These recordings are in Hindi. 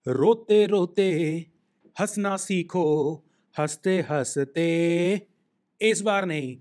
रोते रोते हंसना सीखो, हंसते हंसते, इस बार नहीं,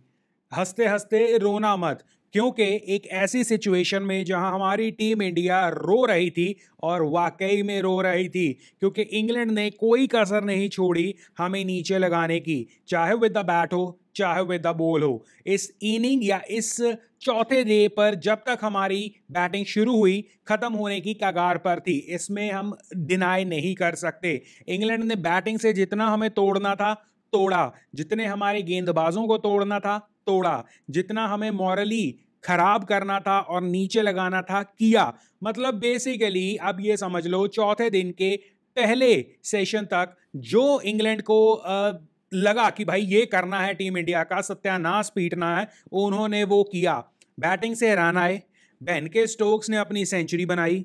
हंसते हंसते रोना मत। क्योंकि एक ऐसी सिचुएशन में जहां हमारी टीम इंडिया रो रही थी और वाकई में रो रही थी, क्योंकि इंग्लैंड ने कोई कसर नहीं छोड़ी हमें नीचे लगाने की, चाहे विद द बैट हो चाहे विद द बॉल हो। इस इनिंग या इस चौथे डे पर जब तक हमारी बैटिंग शुरू हुई, खत्म होने की कगार पर थी, इसमें हम डिनाई नहीं कर सकते। इंग्लैंड ने बैटिंग से जितना हमें तोड़ना था तोड़ा, जितने हमारे गेंदबाजों को तोड़ना था तोड़ा, जितना हमें मॉरली खराब करना था और नीचे लगाना था किया। मतलब बेसिकली अब ये समझ लो, चौथे दिन के पहले सेशन तक जो इंग्लैंड को लगा कि भाई ये करना है, टीम इंडिया का सत्यानाश पीटना है, उन्होंने वो किया। बैटिंग से रन आए, बेन के स्टोक्स ने अपनी सेंचुरी बनाई,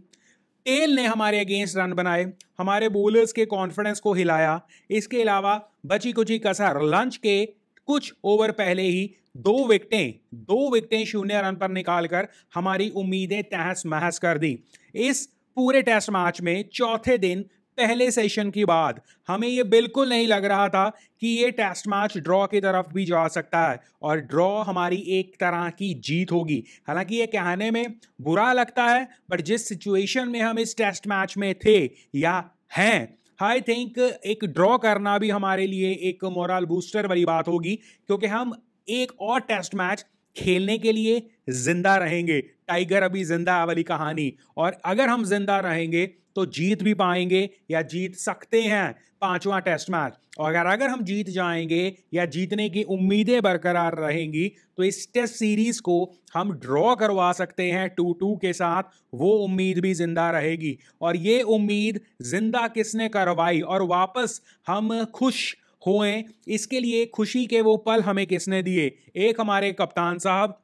टेल ने हमारे अगेंस्ट रन बनाए, हमारे बॉलर्स के कॉन्फिडेंस को हिलाया। इसके अलावा बची कुची कसर, लंच के कुछ ओवर पहले ही दो विकेटें 0 रन पर निकालकर हमारी उम्मीदें तहस महस कर दी। इस पूरे टेस्ट मैच में चौथे दिन पहले सेशन के बाद हमें यह बिल्कुल नहीं लग रहा था कि ये टेस्ट मैच ड्रॉ की तरफ भी जा सकता है और ड्रॉ हमारी एक तरह की जीत होगी। हालांकि ये कहने में बुरा लगता है, बट जिस सिचुएशन में हम इस टेस्ट मैच में थे या हैं, आई थिंक एक ड्रॉ करना भी हमारे लिए एक मोरल बूस्टर वाली बात होगी, क्योंकि हम एक और टेस्ट मैच खेलने के लिए जिंदा रहेंगे। टाइगर अभी जिंदा वाली कहानी, और अगर हम जिंदा रहेंगे तो जीत भी पाएंगे या जीत सकते हैं पांचवा टेस्ट मैच। और अगर हम जीत जाएंगे या जीतने की उम्मीदें बरकरार रहेंगी तो इस टेस्ट सीरीज को हम ड्रॉ करवा सकते हैं 2-2 के साथ। वो उम्मीद भी जिंदा रहेगी, और ये उम्मीद जिंदा किसने करवाई और वापस हम खुश होएं, इसके लिए खुशी के वो पल हमें किसने दिए? एक हमारे कप्तान साहब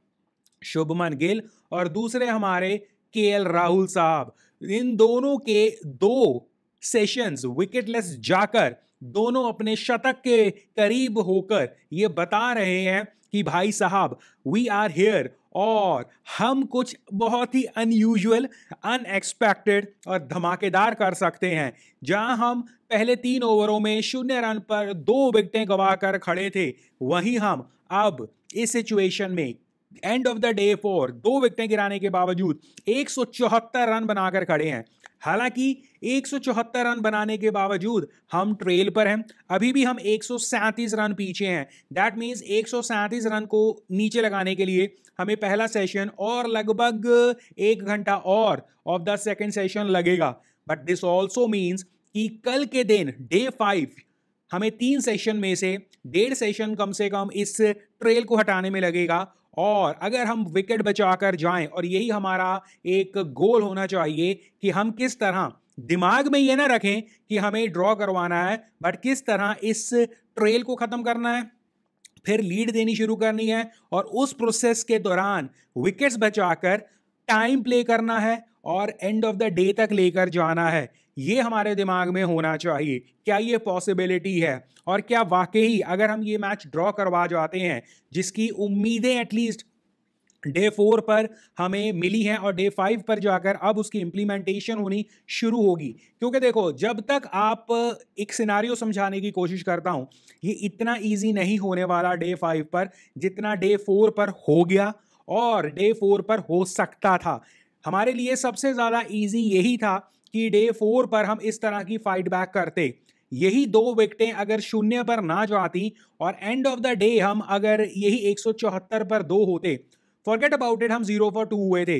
शुभमन गिल और दूसरे हमारे केएल राहुल साहब। इन दोनों के दो सेशंस विकेटलेस जाकर, दोनों अपने शतक के करीब होकर ये बता रहे हैं कि भाई साहब वी आर हियर, और हम कुछ बहुत ही अनयूजुअल, अनएक्सपेक्टेड और धमाकेदार कर सकते हैं। जहां हम पहले 3 ओवरों में 0 रन पर 2 विकेटें गंवाकर खड़े थे, वहीं हम अब इस सिचुएशन में एंड ऑफ द डे 4 2 विकेटें गिराने के बावजूद 174 रन बनाकर खड़े हैं। हालांकि 174 रन बनाने के बावजूद हम ट्रेल पर हैं, अभी भी हम 137 रन पीछे हैं। दैट मीन्स 137 रन को नीचे लगाने के लिए हमें पहला सेशन और लगभग 1 घंटा और ऑफ द सेकेंड सेशन लगेगा। बट दिस ऑल्सो मीन्स कि कल के दिन डे 5 हमें 3 सेशन में से 1.5 सेशन कम से कम इस ट्रेल को हटाने में लगेगा। और अगर हम विकेट बचाकर जाएं, और यही हमारा एक गोल होना चाहिए कि हम किस तरह दिमाग में ये ना रखें कि हमें ड्रॉ करवाना है, बट किस तरह इस ट्रेल को खत्म करना है, फिर लीड देनी शुरू करनी है, और उस प्रोसेस के दौरान विकेट्स बचाकर टाइम प्ले करना है और एंड ऑफ द डे तक लेकर जाना है। ये हमारे दिमाग में होना चाहिए। क्या ये पॉसिबिलिटी है? और क्या वाकई अगर हम ये मैच ड्रॉ करवा जाते हैं, जिसकी उम्मीदें एटलीस्ट डे 4 पर हमें मिली हैं और डे 5 पर जाकर अब उसकी इंप्लीमेंटेशन होनी शुरू होगी? क्योंकि देखो, जब तक आप एक सिनारियो समझाने की कोशिश करता हूं, ये इतना इजी नहीं होने वाला डे 5 पर जितना डे 4 पर हो गया और डे 4 पर हो सकता था। हमारे लिए सबसे ज्यादा इजी यही था कि डे 4 पर हम इस तरह की फाइट बैक करते, यही 2 विकेटें अगर 0 पर ना जाती और एंड ऑफ द डे हम अगर यही 174 पर 2 होते, फॉरगेट अबाउट इट, हम 0 for 2 हुए थे,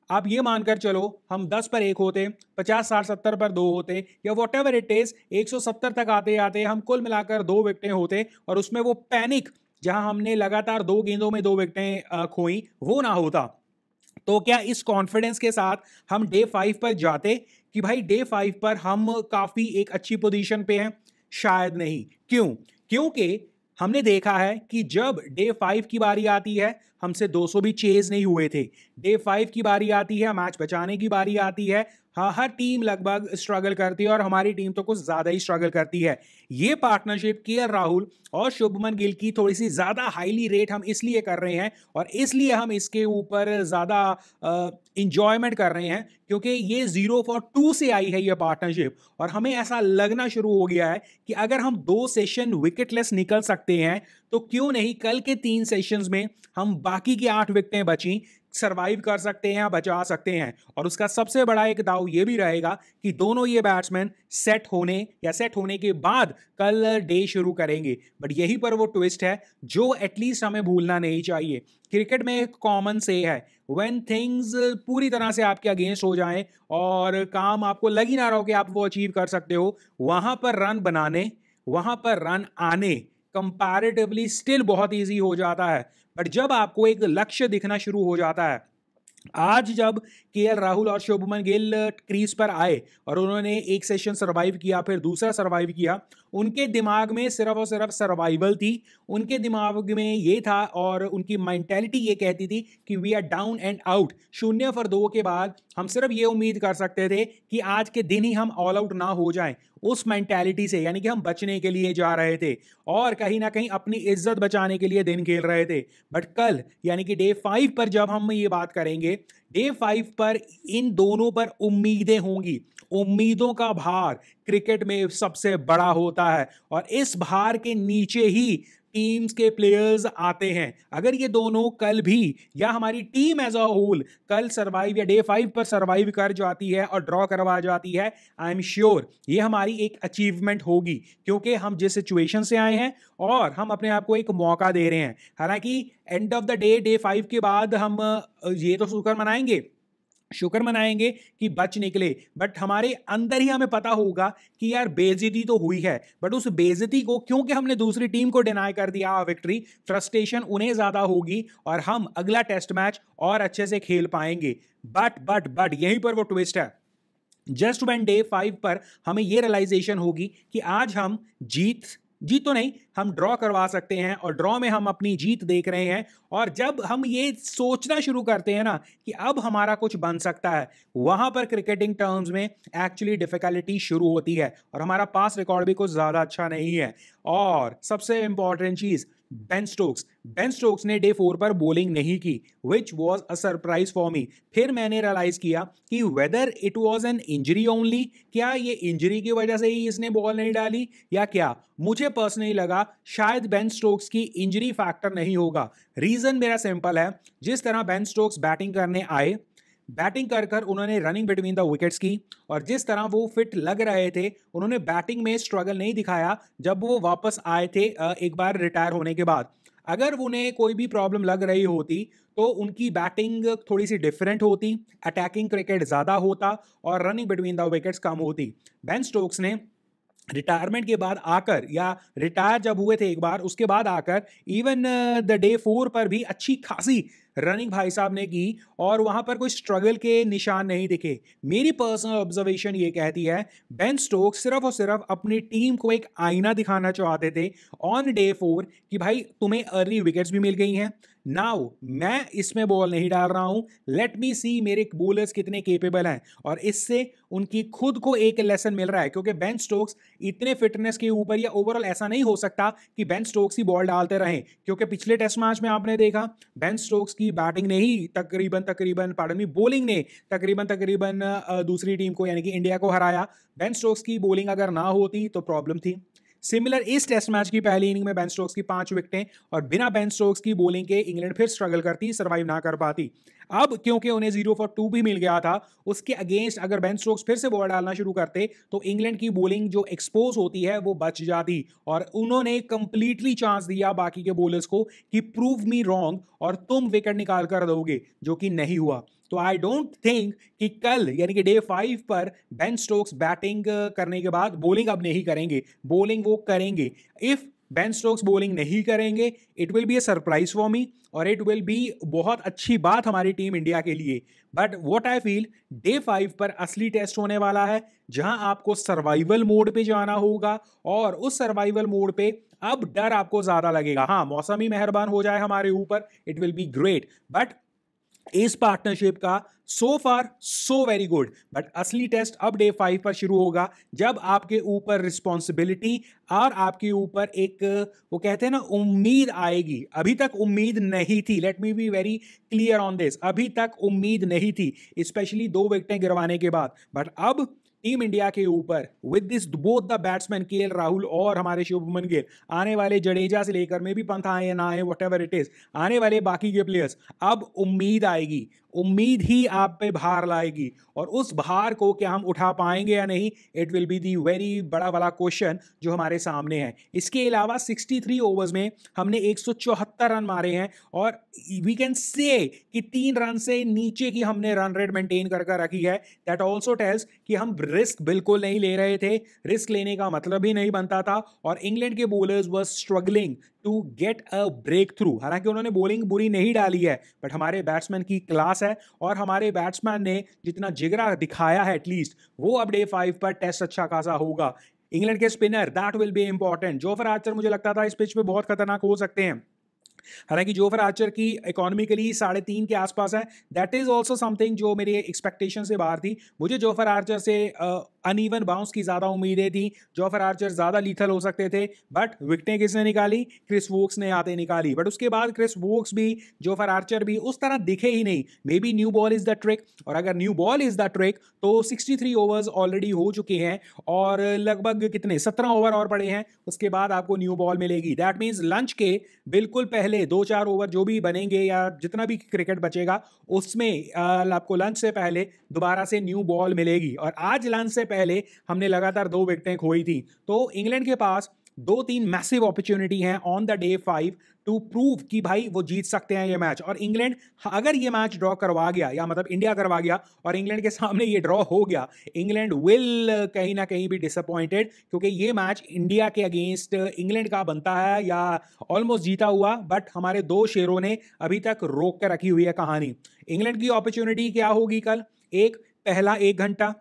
आप ये मानकर चलो हम 10 पर 1 होते, 50, 60, 70 पर 2 होते, या वॉट एवर इट इज, 170 तक आते आते हम कुल मिलाकर 2 विकेटें होते, और उसमें वो पैनिक जहां हमने लगातार 2 गेंदों में 2 विकेटें खोई, वो ना होता। तो क्या इस कॉन्फिडेंस के साथ हम डे 5 पर जाते कि भाई डे 5 पर हम काफी एक अच्छी पोजीशन पे हैं? शायद नहीं। क्यों? क्योंकि हमने देखा है कि जब डे 5 की बारी आती है, हमसे 200 भी चेज नहीं हुए थे। डे 5 की बारी आती है, मैच बचाने की बारी आती है, हाँ, हर टीम लगभग स्ट्रगल करती है और हमारी टीम तो कुछ ज़्यादा ही स्ट्रगल करती है। ये पार्टनरशिप केएल राहुल और शुभमन गिल की थोड़ी सी ज़्यादा हाईली रेट हम इसलिए कर रहे हैं और इसलिए हम इसके ऊपर ज़्यादा इंजॉयमेंट कर रहे हैं क्योंकि ये 0 for 2 से आई है ये पार्टनरशिप और हमें ऐसा लगना शुरू हो गया है कि अगर हम 2 सेशन विकेटलेस निकल सकते हैं तो क्यों नहीं कल के 3 सेशंस में हम बाकी की 8 विकेटें बची सरवाइव कर सकते हैं या बचा सकते हैं। और उसका सबसे बड़ा एक दाव ये भी रहेगा कि दोनों ये बैट्समैन सेट होने के बाद कल डे शुरू करेंगे। बट यही पर वो ट्विस्ट है जो एटलीस्ट हमें भूलना नहीं चाहिए। क्रिकेट में एक कॉमन से है, व्हेन थिंग्स पूरी तरह से आपके अगेंस्ट हो जाएं और काम आपको लग ही ना रहा हो कि आप वो अचीव कर सकते हो, वहां पर रन बनाने, वहां पर रन आने कंपैरेटिवली स्टिल बहुत इजी हो जाता है। बट जब आपको एक लक्ष्य दिखना शुरू हो जाता है, आज जब केएल राहुल और शुभमन गिल क्रीज पर आए और उन्होंने एक सेशन सरवाइव किया फिर दूसरा सरवाइव किया, उनके दिमाग में सिर्फ और सिर्फ सर्वाइवल थी। उनके दिमाग में ये था और उनकी मेंटेलिटी ये कहती थी कि we are down and out. 0 for 2 के बाद हम सिर्फ ये उम्मीद कर सकते थे कि आज के दिन ही हम ऑल आउट ना हो जाएं। उस मेंटेलिटी से यानी कि हम बचने के लिए जा रहे थे और कहीं ना कहीं अपनी इज्जत बचाने के लिए दिन खेल रहे थे। बट कल यानी कि डे 5 पर जब हम ये बात करेंगे, डे 5 पर इन दोनों पर उम्मीदें होंगी। उम्मीदों का भार क्रिकेट में सबसे बड़ा होता है और इस भार के नीचे ही टीम्स के प्लेयर्स आते हैं। अगर ये दोनों कल भी या हमारी टीम एज अ होल कल सरवाइव या डे 5 पर सरवाइव कर जाती है और ड्रॉ करवा जाती है, आई एम श्योर ये हमारी एक अचीवमेंट होगी क्योंकि हम जिस सिचुएशन से आए हैं और हम अपने आप को एक मौका दे रहे हैं। हालांकि एंड ऑफ द डे 5 के बाद हम ये तो शुक्र मनाएंगे कि बच निकले, बट हमारे अंदर ही हमें पता होगा कि यार बेइज्जती तो हुई है। बट उस बेइज्जती को क्योंकि हमने दूसरी टीम को डिनाई कर दिया विक्ट्री, फ्रस्ट्रेशन उन्हें ज्यादा होगी और हम अगला टेस्ट मैच और अच्छे से खेल पाएंगे। बट यहीं पर वो ट्विस्ट है। जस्ट व्हेन डे 5 पर हमें ये रियलाइजेशन होगी कि आज हम जीत तो नहीं, हम ड्रॉ करवा सकते हैं और ड्रॉ में हम अपनी जीत देख रहे हैं। और जब हम ये सोचना शुरू करते हैं ना कि अब हमारा कुछ बन सकता है, वहां पर क्रिकेटिंग टर्म्स में एक्चुअली डिफिकल्टी शुरू होती है और हमारा पास रिकॉर्ड भी कुछ ज्यादा अच्छा नहीं है। और सबसे इंपॉर्टेंट चीज, बेन स्टोक्स ने डे 4 पर बॉलिंग नहीं की, which was a surprise for me. फिर मैंने रियलाइज किया कि whether it was an injury only, क्या ये इंजरी की वजह से ही इसने बॉल नहीं डाली या क्या। मुझे पर्सनली लगा शायद बेन स्टोक्स की इंजरी फैक्टर नहीं होगा। रीजन मेरा सिंपल है, जिस तरह बेन स्टोक्स बैटिंग करने आए, बैटिंग कर उन्होंने रनिंग बिटवीन द विकेट्स की और जिस तरह वो फिट लग रहे थे, उन्होंने बैटिंग में स्ट्रगल नहीं दिखाया जब वो वापस आए थे एक बार रिटायर होने के बाद। अगर उन्हें कोई भी प्रॉब्लम लग रही होती तो उनकी बैटिंग थोड़ी सी डिफरेंट होती, अटैकिंग क्रिकेट ज्यादा होता और रनिंग बिटवीन द विकेट्स कम होती। बेन स्टोक्स ने रिटायरमेंट के बाद आकर या रिटायर जब हुए थे एक बार, उसके बाद आकर इवन द डे 4 पर भी अच्छी खासी रनिंग भाई साहब ने की और वहां पर कोई स्ट्रगल के निशान नहीं दिखे। मेरी पर्सनल ऑब्जर्वेशन ये कहती है बेन स्टोक्स सिर्फ और सिर्फ अपनी टीम को एक आईना दिखाना चाहते थे ऑन डे 4 कि भाई तुम्हें अर्ली विकेट्स भी मिल गई हैं, नाउ मैं इसमें बॉल नहीं डाल रहा हूं, लेट मी सी मेरे बॉलर्स कितने केपेबल हैं। और इससे उनकी खुद को एक लेसन मिल रहा है क्योंकि बेन स्टोक्स इतने फिटनेस के ऊपर या ओवरऑल ऐसा नहीं हो सकता कि बेन स्टोक्स ही बॉल डालते रहें, क्योंकि पिछले टेस्ट मैच में आपने देखा बेन स्टोक्स की बैटिंग ने ही बॉलिंग ने तकरीबन दूसरी टीम को यानी कि इंडिया को हराया। बेन स्टोक्स की बॉलिंग अगर ना होती तो प्रॉब्लम थी। सिमिलर इस टेस्ट मैच की पहली इनिंग में बेन स्टोक्स की 5 विकेटें और बिना बेन स्टोक्स की बॉलिंग के इंग्लैंड फिर स्ट्रगल करती, सर्वाइव ना कर पाती। अब क्योंकि उन्हें 0 for 2 भी मिल गया था, उसके अगेंस्ट अगर बेन स्टोक्स फिर से बॉल डालना शुरू करते तो इंग्लैंड की बॉलिंग जो एक्सपोज होती है वो बच जाती और उन्होंने कंप्लीटली चांस दिया बाकी के बॉलर्स को कि प्रूव मी रॉन्ग और तुम विकेट निकाल कर दोगे, जो कि नहीं हुआ। तो आई डोंट थिंक कि कल यानी कि डे 5 पर बेन स्टोक्स बैटिंग करने के बाद बॉलिंग अब नहीं करेंगे, बॉलिंग वो करेंगे। इफ बेन स्टोक्स बॉलिंग नहीं करेंगे, it will be a surprise for me और इट विल बी बहुत अच्छी बात हमारी टीम इंडिया के लिए। But what I feel, day 5 पर असली टेस्ट होने वाला है जहां आपको सर्वाइवल मोड पे जाना होगा और उस सर्वाइवल मोड पे अब डर आपको ज्यादा लगेगा। हाँ, मौसम ही मेहरबान हो जाए हमारे ऊपर, it will be great, but इस पार्टनरशिप का सो फार सो वेरी गुड। बट असली टेस्ट अब डे 5 पर शुरू होगा, जब आपके ऊपर रिस्पॉन्सिबिलिटी और आपके ऊपर एक, वो कहते हैं ना, उम्मीद आएगी। अभी तक उम्मीद नहीं थी, let me be very clear on this, अभी तक उम्मीद नहीं थी, स्पेशली 2 विकेटें गिरवाने के बाद। बट अब टीम इंडिया के ऊपर with this both the batsman KL Rahul और हमारे शुभमन गिल, आने वाले जडेजा से लेकर मे भी पंत आए ना आए, व्हाटएवर इट इज, आने वाले बाकी के प्लेयर्स, अब उम्मीद आएगी। उम्मीद ही आप पे भार लाएगी, और उस भार को क्या हम उठा पाएंगे या नहीं, it will be the very बड़ा वाला क्वेश्चन जो हमारे सामने है। इसके अलावा 63 ओवर्स में हमने 174 रन मारे हैं, और वी कैन से कि 3 रन से नीचे की हमने रन रेट मेंटेन कर रखी है। दैट ऑल्सो टेल्स कि हम रिस्क बिल्कुल नहीं ले रहे थे, रिस्क लेने का मतलब ही नहीं बनता था, और इंग्लैंड के bowlers were struggling to get a break through. हालांकि उन्होंने बॉलिंग बुरी नहीं डाली है, बट हमारे बैट्समैन की क्लास है, और हमारे बैट्समैन ने जितना जिगरा दिखाया है एटलीस्ट, वो अब डे 5 पर टेस्ट अच्छा खासा होगा। इंग्लैंड के spinner, that will be important. Jofra Archer मुझे लगता था इस पिच पे बहुत खतरनाक हो सकते हैं, हालांकि जोफर आर्चर की इकोनॉमिकली 3.5 के आसपास है। दैट इज ऑल्सो समथिंग जो मेरी एक्सपेक्टेशन से बाहर थी। मुझे जोफर आर्चर से अनइवन बाउंस की ज़्यादा उम्मीदें थी, जोफर आर्चर ज़्यादा लीथल हो सकते थे, बट विकेटें किसने निकाली? क्रिस वोक्स ने आते निकाली। बट उसके बाद क्रिस वोक्स भी, जोफर आर्चर भी उस तरह दिखे ही नहीं। May be new ball is the trick, और अगर new ball is the trick तो 63 ओवर्स ऑलरेडी हो चुके हैं, और लगभग कितने 17 ओवर और पड़े हैं, उसके बाद आपको न्यू बॉल मिलेगी। दैट मीन्स लंच के बिल्कुल पहले 2-4 ओवर जो भी बनेंगे, या जितना भी क्रिकेट बचेगा, उसमें आपको लंच से पहले दोबारा से न्यू बॉल मिलेगी। और आज लंच से पहले हमने लगातार 2 विकेटें खोई थी। तो इंग्लैंड के पास 2-3 मैसिव अपॉर्चुनिटी हैं on the day 5 to prove कि भाई वो जीत सकते हैं ये मैच। और इंग्लैंड अगर ये मैच ड्रॉ करवा गया, या मतलब इंडिया करवा गया और इंग्लैंड के सामने ये ड्रॉ हो गया, इंग्लैंड विल कहीं ना कहीं भी डिसअपॉइंटेड, क्योंकि ये मैच इंडिया के अगेंस्ट इंग्लैंड का बनता है, या ऑलमोस्ट जीता हुआ, बट हमारे 2 शेरों ने अभी तक रोक कर रखी हुई है कहानी। इंग्लैंड की अपॉर्चुनिटी क्या होगी कल? पहला 1 घंटा,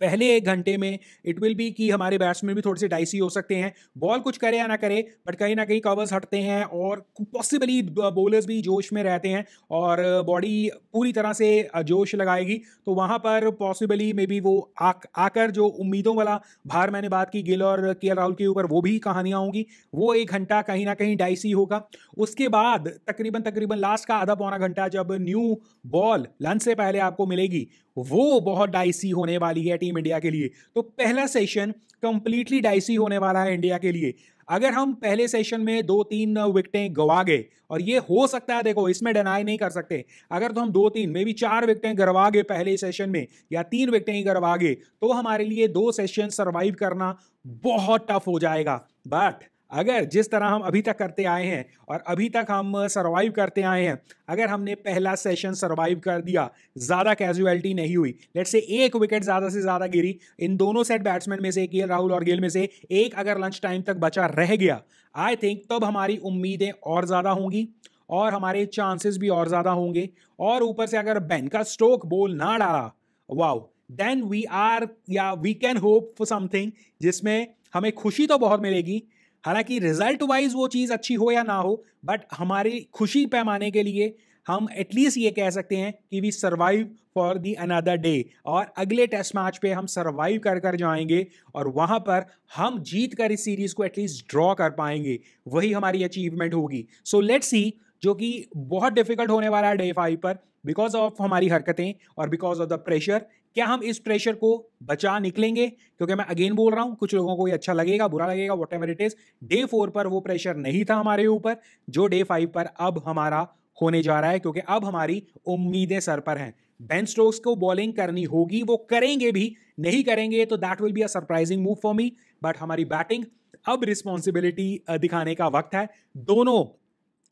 पहले 1 घंटे में इट विल बी कि हमारे बैट्समैन भी थोड़े से डाइसी हो सकते हैं, बॉल कुछ करे या ना करे, बट कहीं ना कहीं कवर्स हटते हैं, और पॉसिबली बॉलर्स भी जोश में रहते हैं, और बॉडी पूरी तरह से जोश लगाएगी। तो वहाँ पर पॉसिबली मे बी वो आकर जो उम्मीदों वाला भार मैंने बात की गिल और केएल राहुल के ऊपर, वो भी कहानियाँ होंगी। वो 1 घंटा कहीं ना कहीं डाइसी होगा। उसके बाद तकरीबन लास्ट का आधा पौना घंटा, जब न्यू बॉल लंच से पहले आपको मिलेगी, वो बहुत डाइसी होने वाली है टीम इंडिया के लिए। तो पहला सेशन कंप्लीटली डाइसी होने वाला है इंडिया के लिए। अगर हम पहले सेशन में 2-3 विकेटें गवा गए, और ये हो सकता है, देखो इसमें डिनाई नहीं कर सकते, अगर तो हम 2-3 मे बी 4 विकेटें गरवा गए पहले सेशन में, या 3 विकेटें ही गरवा गए, तो हमारे लिए 2 सेशन सरवाइव करना बहुत टफ हो जाएगा। बट अगर जिस तरह हम अभी तक करते आए हैं, और अभी तक हम सरवाइव करते आए हैं, अगर हमने पहला सेशन सरवाइव कर दिया, ज़्यादा कैजुअलिटी नहीं हुई, लेट्स से 1 विकेट ज़्यादा से ज़्यादा गिरी इन दोनों सेट बैट्समैन में से, केएल राहुल और गिल में से एक अगर लंच टाइम तक बचा रह गया, आई थिंक तब हमारी उम्मीदें और ज़्यादा होंगी, और हमारे चांसेस भी और ज़्यादा होंगे। और ऊपर से अगर बेन का स्टोक बॉल ना डाला, wow, then we can hope for something जिसमें हमें खुशी तो बहुत मिलेगी। हालांकि रिजल्ट वाइज वो चीज़ अच्छी हो या ना हो, बट हमारी खुशी पैमाने के लिए हम एटलीस्ट ये कह सकते हैं कि we survive for the another day, और अगले टेस्ट मैच पे हम सर्वाइव कर जाएंगे, और वहां पर हम जीत कर इस सीरीज को एटलीस्ट ड्रॉ कर पाएंगे। वही हमारी अचीवमेंट होगी। सो लेट्स सी, जो कि बहुत डिफिकल्ट होने वाला है डे 5 पर, बिकॉज ऑफ हमारी हरकतें और बिकॉज ऑफ द प्रेशर। क्या हम इस प्रेशर को बचा निकलेंगे? क्योंकि मैं अगेन बोल रहा हूं, कुछ लोगों को ये अच्छा लगेगा, बुरा लगेगा, व्हाटएवर इट इज। डे 4 पर वो प्रेशर नहीं था हमारे ऊपर, जो डे 5 पर अब हमारा होने जा रहा है, क्योंकि अब हमारी उम्मीदें सर पर हैं। बेन स्टोक्स को बॉलिंग करनी होगी, वो करेंगे भी, नहीं करेंगे तो that will be a surprising move for me. But हमारी बैटिंग, अब रिस्पॉन्सिबिलिटी दिखाने का वक्त है। दोनों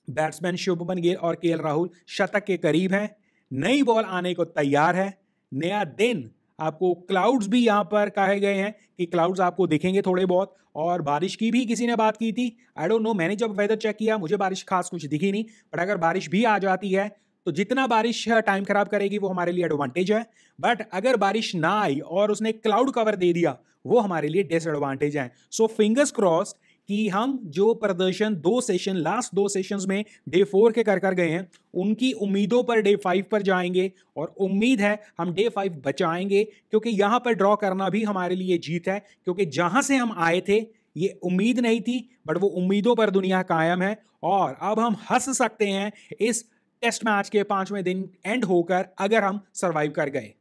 बैट्समैन शुभमन गिल और केएल राहुल शतक के करीब हैं, नई बॉल आने को तैयार है, नया दिन। आपको क्लाउड्स भी यहां पर कहे गए हैं कि क्लाउड्स आपको दिखेंगे थोड़े बहुत, और बारिश की भी किसी ने बात की थी। आई डोंट नो, मैंने जब वेदर चेक किया मुझे बारिश खास कुछ दिखी नहीं, बट अगर बारिश भी आ जाती है तो जितना बारिश टाइम खराब करेगी वो हमारे लिए एडवांटेज है, बट अगर बारिश ना आई और उसने क्लाउड कवर दे दिया, वो हमारे लिए डिसएडवांटेज है। सो फिंगर्स क्रॉस कि हम जो प्रदर्शन लास्ट दो सेशंस में डे 4 के कर गए हैं, उनकी उम्मीदों पर डे 5 पर जाएंगे और उम्मीद है हम डे 5 बचाएंगे, क्योंकि यहां पर ड्रॉ करना भी हमारे लिए जीत है, क्योंकि जहां से हम आए थे ये उम्मीद नहीं थी, बट वो उम्मीदों पर दुनिया कायम है। और अब हम हंस सकते हैं इस टेस्ट मैच के 5वें दिन एंड होकर, अगर हम सरवाइव कर गए।